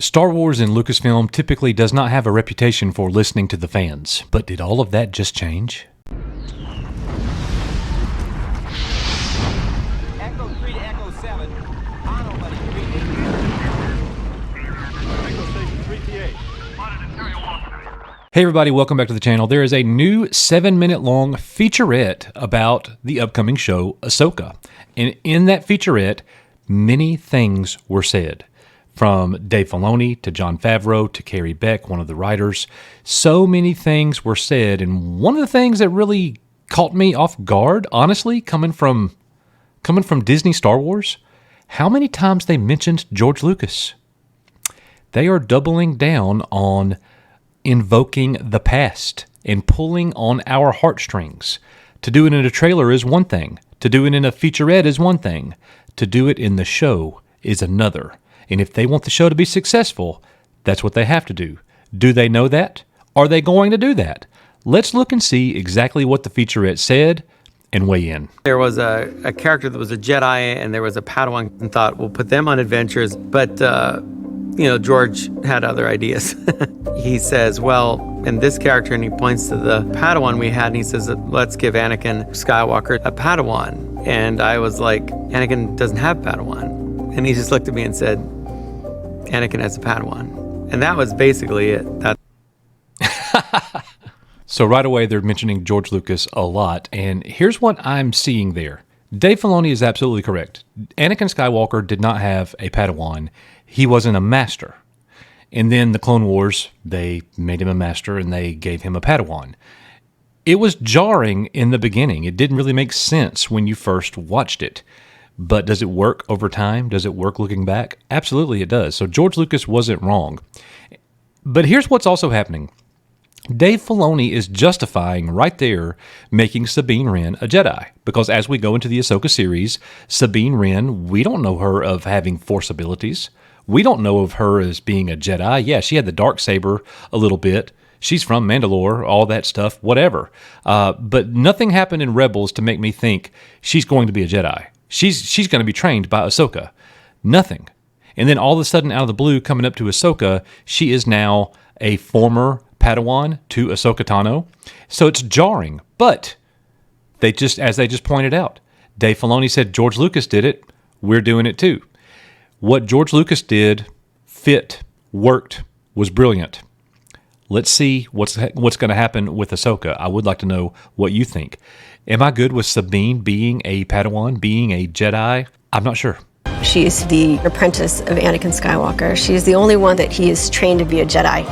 Star Wars and Lucasfilm typically does not have a reputation for listening to the fans, but did all of that just change? Echo 3 to Echo 7. Tano, buddy. Echo Station 3T8. Hey everybody, welcome back to the channel. There is a new 7-minute long featurette about the upcoming show Ahsoka. And in that featurette, many things were said. From Dave Filoni to Jon Favreau to Carrie Beck, one of the writers. So many things were said, and one of the things that really caught me off guard, honestly, coming from Disney Star Wars, how many times they mentioned George Lucas. They are doubling down on invoking the past and pulling on our heartstrings. To do it in a trailer is one thing. To do it in a featurette is one thing. To do it in the show is another. And if they want the show to be successful, that's what they have to do. Do they know that? Are they going to do that? Let's look and see exactly what the featurette said and weigh in. There was a character that was a Jedi and there was a Padawan, and thought, we'll put them on adventures. But, George had other ideas. He says, well, in this character, and he points to the Padawan we had, and he says, let's give Anakin Skywalker a Padawan. And I was like, Anakin doesn't have Padawan. And he just looked at me and said, Anakin has a Padawan. And that was basically it. So right away, they're mentioning George Lucas a lot. And here's what I'm seeing there. Dave Filoni is absolutely correct. Anakin Skywalker did not have a Padawan. He wasn't a master. And then the Clone Wars, they made him a master and they gave him a Padawan. It was jarring in the beginning. It didn't really make sense when you first watched it. But does it work over time? Does it work looking back? Absolutely it does. So George Lucas wasn't wrong. But here's what's also happening. Dave Filoni is justifying right there making Sabine Wren a Jedi. Because as we go into the Ahsoka series, Sabine Wren, we don't know her of having Force abilities. We don't know of her as being a Jedi. Yeah, she had the Darksaber a little bit. She's from Mandalore, all that stuff, whatever. But nothing happened in Rebels to make me think she's going to be a Jedi. She's going to be trained by Ahsoka. Nothing. And then all of a sudden, out of the blue, coming up to Ahsoka, she is now a former Padawan to Ahsoka Tano. So it's jarring. But as they just pointed out, Dave Filoni said George Lucas did it. We're doing it too. What George Lucas did fit, worked, was brilliant. Let's see what's going to happen with Ahsoka. I would like to know what you think. Am I good with Sabine being a Padawan, being a Jedi? I'm not sure. She's the apprentice of Anakin Skywalker. She's the only one that he is trained to be a Jedi.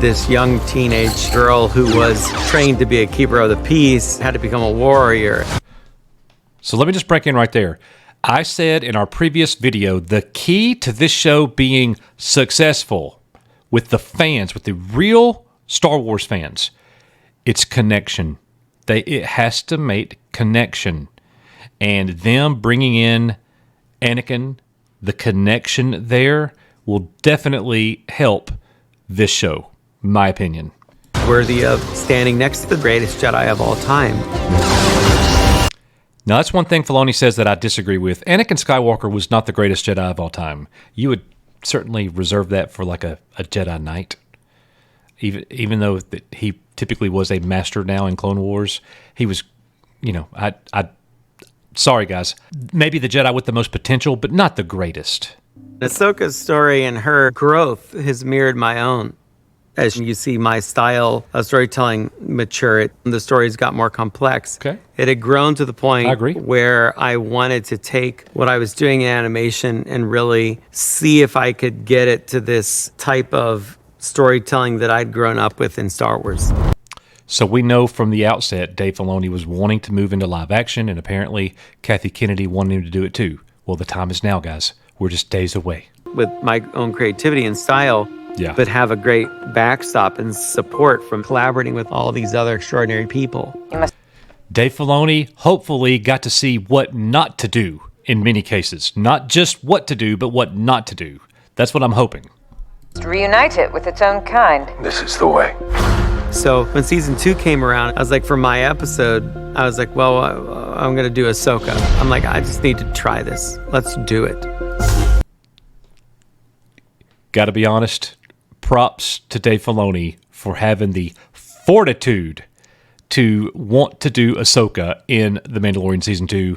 This young teenage girl who was trained to be a keeper of the peace had to become a warrior. So let me just break in right there. I said in our previous video, the key to this show being successful with the fans, with the real Star Wars fans, it's connection. It has to make connection. And them bringing in Anakin, the connection there will definitely help this show, in my opinion. Worthy of standing next to the greatest Jedi of all time. Now, that's one thing Filoni says that I disagree with. Anakin Skywalker was not the greatest Jedi of all time. You would certainly reserve that for like a Jedi Knight. Even though that he typically was a master now in Clone Wars, he was, sorry guys, maybe the Jedi with the most potential, but not the greatest. Ahsoka's story and her growth has mirrored my own. As you see my style of storytelling mature, the stories got more complex. Okay. It had grown to the point I agree. where I wanted to take what I was doing in animation and really see if I could get it to this type of storytelling that I'd grown up with in Star Wars. So we know from the outset Dave Filoni was wanting to move into live action, and apparently Kathy Kennedy wanted him to do it too. Well, the time is now, guys. We're just days away. With my own creativity and style, but have a great backstop and support from collaborating with all these other extraordinary people. Dave Filoni hopefully got to see what not to do in many cases. Not just what to do, but what not to do. That's what I'm hoping. Reunite it with its own kind. This is the way. So when season 2 came around, I was like, for my episode, I was like, well, I'm going to do Ahsoka. I'm like, I just need to try this. Let's do it. Got to be honest, props to Dave Filoni for having the fortitude to want to do Ahsoka in The Mandalorian Season 2.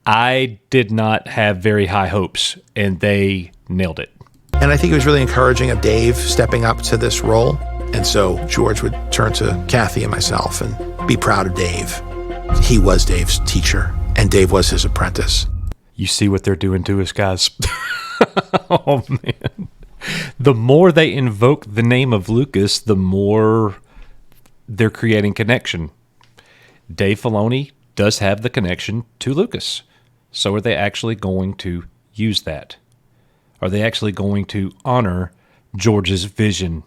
I did not have very high hopes, and they nailed it. And I think it was really encouraging of Dave stepping up to this role. And so George would turn to Kathy and myself and be proud of Dave. He was Dave's teacher, and Dave was his apprentice. You see what they're doing to us, guys? Oh, man. The more they invoke the name of Lucas, the more they're creating connection. Dave Filoni does have the connection to Lucas. So are they actually going to use that? Are they actually going to honor George's vision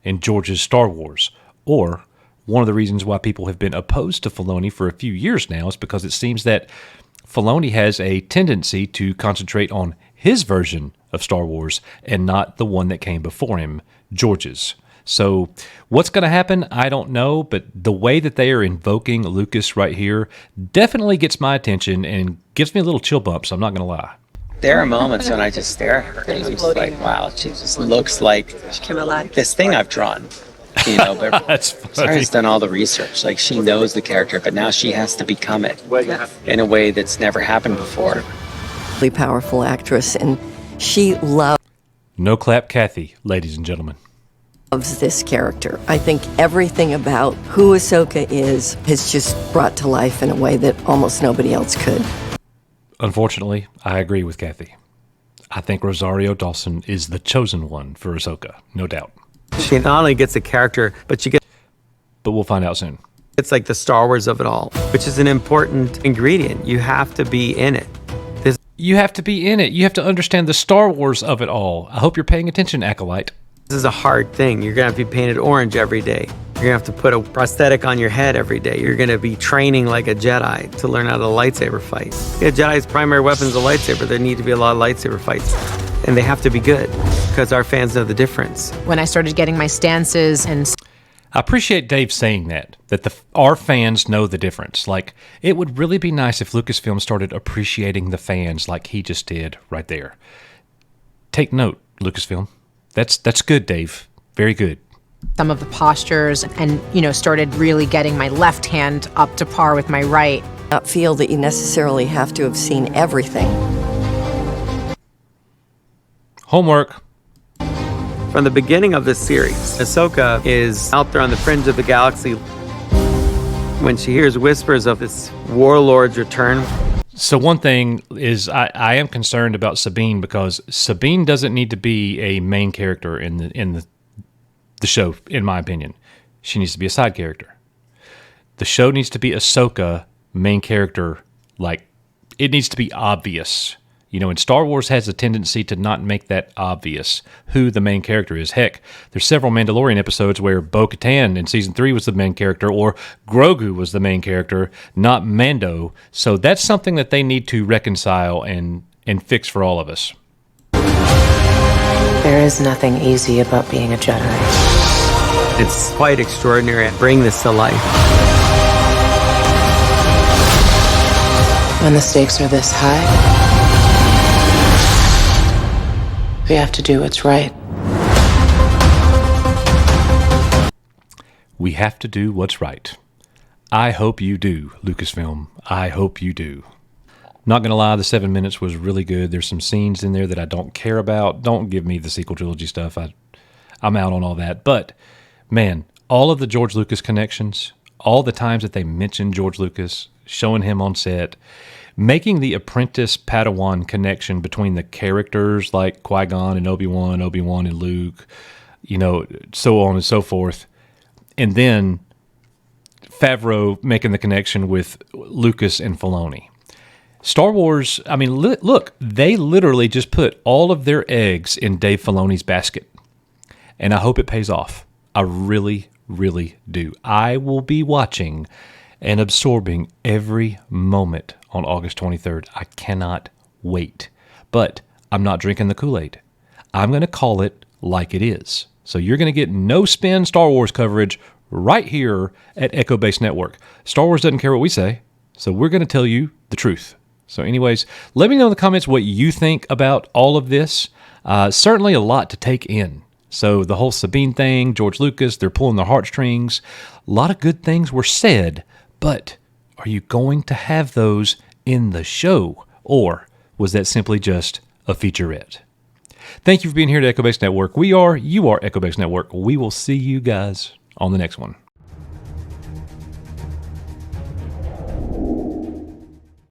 and George's Star Wars? Or one of the reasons why people have been opposed to Filoni for a few years now is because it seems that Filoni has a tendency to concentrate on his version of Star Wars and not the one that came before him, George's. So what's going to happen, I don't know, but the way that they are invoking Lucas right here definitely gets my attention and gives me a little chill bumps, I'm not going to lie. There are moments when I just stare at her and I'm just like, wow, she just looks like this thing I've drawn. You know, but That's funny. Sarah's done all the research. Like, she knows the character, but now she has to become it in a way that's never happened before. Really powerful actress, and she loves No clap Kathy, ladies and gentlemen. this character. I think everything about who Ahsoka is just brought to life in a way that almost nobody else could. Unfortunately, I agree with Kathy. I think Rosario Dawson is the chosen one for Ahsoka, no doubt. She not only gets a character, but she gets But we'll find out soon. it's like the Star Wars of it all, which is an important ingredient. You have to be in it. You have to be in it. You have to understand the Star Wars of it all. I hope you're paying attention, Acolyte. This is a hard thing. You're going to have to be painted orange every day. You're going to have to put a prosthetic on your head every day. You're going to be training like a Jedi to learn how to lightsaber fight. Yeah, Jedi's primary weapon is a lightsaber. There need to be a lot of lightsaber fights. And they have to be good because our fans know the difference. When I started getting my stances and I appreciate Dave saying that our fans know the difference. Like, it would really be nice if Lucasfilm started appreciating the fans like he just did right there. Take note, Lucasfilm. That's good, Dave. Very good. some of the postures and, started really getting my left hand up to par with my right. Not feel that you necessarily have to have seen everything. Homework. From the beginning of this series, Ahsoka is out there on the fringe of the galaxy when she hears whispers of this warlord's return. So one thing is I am concerned about Sabine because Sabine doesn't need to be a main character in the show, in my opinion. She needs to be a side character. The show needs to be Ahsoka, main character. Like, it needs to be obvious. And Star Wars has a tendency to not make that obvious who the main character is. Heck, there's several Mandalorian episodes where Bo-Katan in Season 3 was the main character, or Grogu was the main character, not Mando. So that's something that they need to reconcile and fix for all of us. There is nothing easy about being a Jedi. It's quite extraordinary to bring this to life. When the stakes are this high, we have to do what's right. We have to do what's right. I hope you do, Lucasfilm. I hope you do. Not going to lie, the 7 minutes was really good. There's some scenes in there that I don't care about. Don't give me the sequel trilogy stuff. I'm out on all that. But, man, all of the George Lucas connections, all the times that they mention George Lucas, showing him on set, making the apprentice Padawan connection between the characters like Qui-Gon and Obi-Wan and Luke, so on and so forth. And then Favreau making the connection with Lucas and Filoni. Star Wars, look, they literally just put all of their eggs in Dave Filoni's basket. And I hope it pays off. I really, really do. I will be watching and absorbing every moment on August 23rd. I cannot wait. But I'm not drinking the Kool-Aid. I'm going to call it like it is. So you're going to get no spin Star Wars coverage right here at Echo Base Network. Star Wars doesn't care what we say, so we're going to tell you the truth. So anyways, let me know in the comments what you think about all of this. Certainly a lot to take in. So the whole Sabine thing, George Lucas, they're pulling their heartstrings. A lot of good things were said, but are you going to have those in the show? Or was that simply just a featurette? Thank you for being here at Echo Base Network. You are Echo Base Network. We will see you guys on the next one.